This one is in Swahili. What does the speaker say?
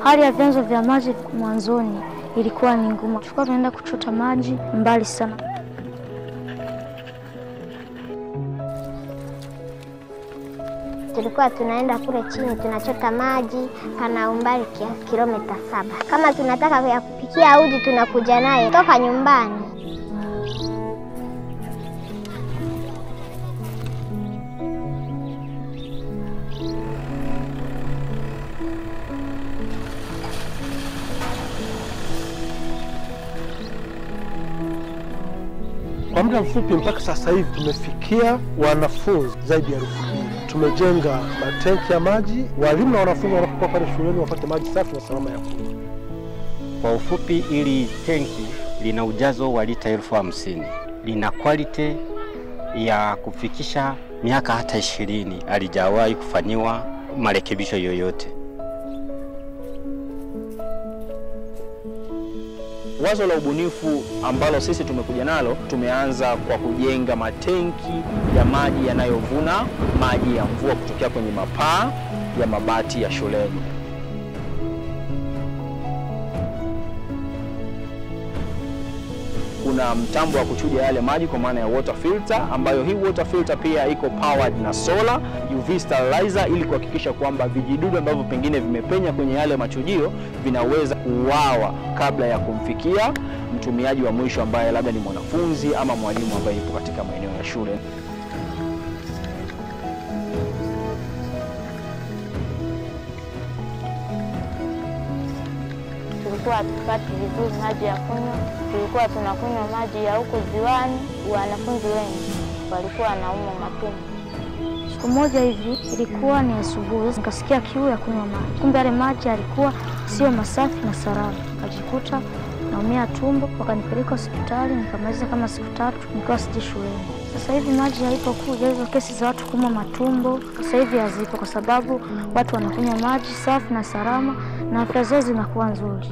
Hali ya vyanzo vya maji mwanzoni ilikuwa ni ngumu. Tulikuwa tunaenda kuchota maji mbali sana. Tulikuwa tunaenda kule chini tunachota maji pana umbali kilomita 7. Kama tunataka ya kupikia uji tunakuja naye toka nyumbani. Kwa muda mfupi mpaka sasa hivi tumefikia wanafunzi zaidi ya 1000. Tumejenga matenki ya maji, walimu na wanafunzi wanapokuwa pale shuleni wapate maji safi na salama ya kunywa. Kwa ufupi, ili tenki lina ujazo wa lita 50,000. Lina quality ya kufikisha miaka hata 20, halijawahi kufanywa marekebisho yoyote. Wazo la ubunifu ambalo sisi tumekuja nalo, tumeanza kwa kujenga matenki ya maji yanayovuna maji ya mvua kutokea kwenye mapaa ya mabati ya shuleni. Kuna mtambo wa kuchuja yale maji kwa maana ya water filter, ambayo hii water filter pia iko powered na solar, UV sterilizer, ili kuhakikisha kwamba vijidudu ambavyo pengine vimepenya kwenye yale machujio vinaweza kuuawa kabla ya kumfikia mtumiaji wa mwisho ambaye labda ni mwanafunzi ama mwalimu ambaye yupo katika maeneo ya shule. Tulikuwa tupati vizuri maji ya kunywa, tulikuwa tunakunywa maji ya huko ziwani. Wanafunzi wengi walikuwa wanaumwa matumbo. Siku moja hivi ilikuwa ni asubuhi, nikasikia kiu ya kunywa maji. Kumbe yale maji yalikuwa sio masafi na salama. Nikajikuta naumia tumbo, wakanipeleka hospitali, nikamaliza kama siku 3 nikiwa siji shuleni. Sasa hivi maji yalipokuja, hizo kesi za watu kuumwa matumbo sasa hivi hazipo, kwa sababu watu wanakunywa maji safi na salama na afya zao zinakuwa nzuri.